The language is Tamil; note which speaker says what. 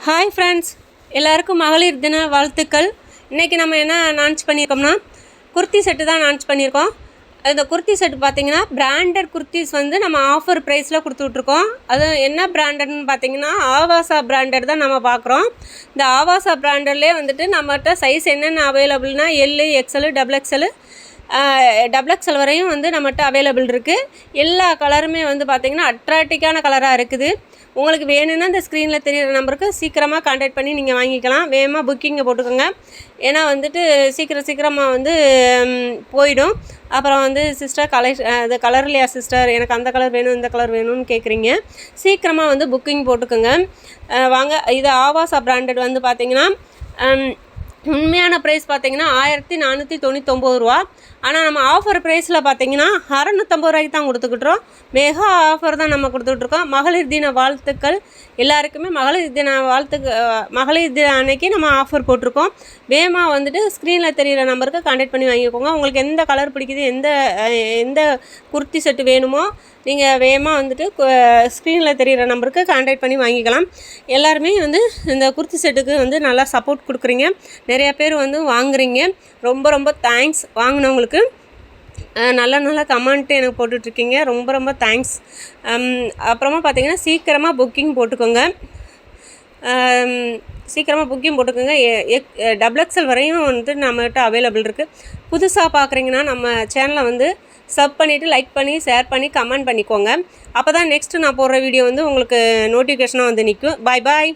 Speaker 1: ஹாய் ஃப்ரெண்ட்ஸ், எல்லாருக்கும் மகளிர் தின வாழ்த்துக்கள். இன்றைக்கி நம்ம என்ன லான்ச் பண்ணியிருக்கோம்னா குர்த்தி செட்டு தான் லான்ச் பண்ணியிருக்கோம். இந்த குர்த்தி செட்டு பார்த்திங்கன்னா பிராண்டட் குர்த்திஸ் வந்து நம்ம ஆஃபர் ப்ரைஸில் கொடுத்துட்ருக்கோம். அது என்ன பிராண்டட்னு பார்த்திங்கன்னா ஆவாசா பிராண்டட் தான் நம்ம பார்க்குறோம். இந்த ஆவாசா பிராண்டட்லேயே வந்துட்டு நம்மகிட்ட சைஸ் என்னென்ன அவைலபிள்னா எல்லு, எக்ஸலு, டபுள் எக்ஸல் வரையும் வந்து நம்மகிட்ட அவைலபிள் இருக்குது. எல்லா கலருமே வந்து பார்த்திங்கன்னா அட்ராக்டிவான கலராக இருக்குது. உங்களுக்கு வேணும்னா இந்த ஸ்க்ரீனில் தெரியிற நம்பருக்கு சீக்கிரமாக கான்டாக்ட் பண்ணி நீங்கள் வாங்கிக்கலாம். வேகமாக புக்கிங்கை போட்டுக்கோங்க. ஏன்னா வந்துட்டு சீக்கிரமாக வந்து போயிடும். அப்புறம் வந்து சிஸ்டர் அது கலர் இல்லையா சிஸ்டர், எனக்கு அந்த கலர் வேணும் இந்த கலர் வேணும்னு கேட்குறீங்க. சீக்கிரமாக வந்து புக்கிங் போட்டுக்கோங்க. வாங்க. இது ஆவாசா பிராண்டட் வந்து பார்த்திங்கன்னா உண்மையான ப்ரைஸ் பார்த்திங்கன்னா 1499 ரூபா. ஆனால் நம்ம ஆஃபர் ப்ரைஸில் பார்த்திங்கன்னா 650 ரூபாய்க்கு தான் கொடுத்துக்கிட்டுறோம். மெகா ஆஃபர் தான் நம்ம கொடுத்துட்ருக்கோம். மகளிர் தின வாழ்த்துக்கள் எல்லாருக்குமே. மகளிர் தின அன்னைக்கு நம்ம ஆஃபர் போட்டிருக்கோம். வேகமாக வந்துட்டு ஸ்க்ரீனில் தெரிகிற நம்பருக்கு கான்டாக்ட் பண்ணி வாங்கிக்கோங்க. உங்களுக்கு எந்த கலர் பிடிக்குது, எந்த குர்த்தி செட்டு வேணுமோ நீங்கள் வேகமாக வந்துட்டு ஸ்க்ரீனில் தெரிகிற நம்பருக்கு கான்டாக்ட் பண்ணி வாங்கிக்கலாம். எல்லாருமே வந்து இந்த குர்த்தி செட்டுக்கு வந்து நல்லா சப்போர்ட் கொடுக்குறீங்க. நிறையா பேர் வந்து வாங்குறீங்க. ரொம்ப தேங்க்ஸ். வாங்கினவங்களுக்கு நல்ல கமெண்ட்டு எனக்கு போட்டுட்ருக்கீங்க. ரொம்ப தேங்க்ஸ். அப்புறமா பார்த்திங்கன்னா சீக்கிரமாக புக்கிங் போட்டுக்கோங்க. டபுள் எக்ஸல் வரையும் வந்துட்டு நம்மகிட்ட அவைலபிள் இருக்குது. புதுசாக பார்க்குறீங்கன்னா நம்ம சேனலை வந்து சப் பண்ணிவிட்டு லைக் பண்ணி ஷேர் பண்ணி கமெண்ட் பண்ணிக்கோங்க. அப்போ தான் நெக்ஸ்ட்டு நான் போடுற வீடியோ வந்து உங்களுக்கு நோட்டிஃபிகேஷனாக வந்து நிற்கும். பாய்.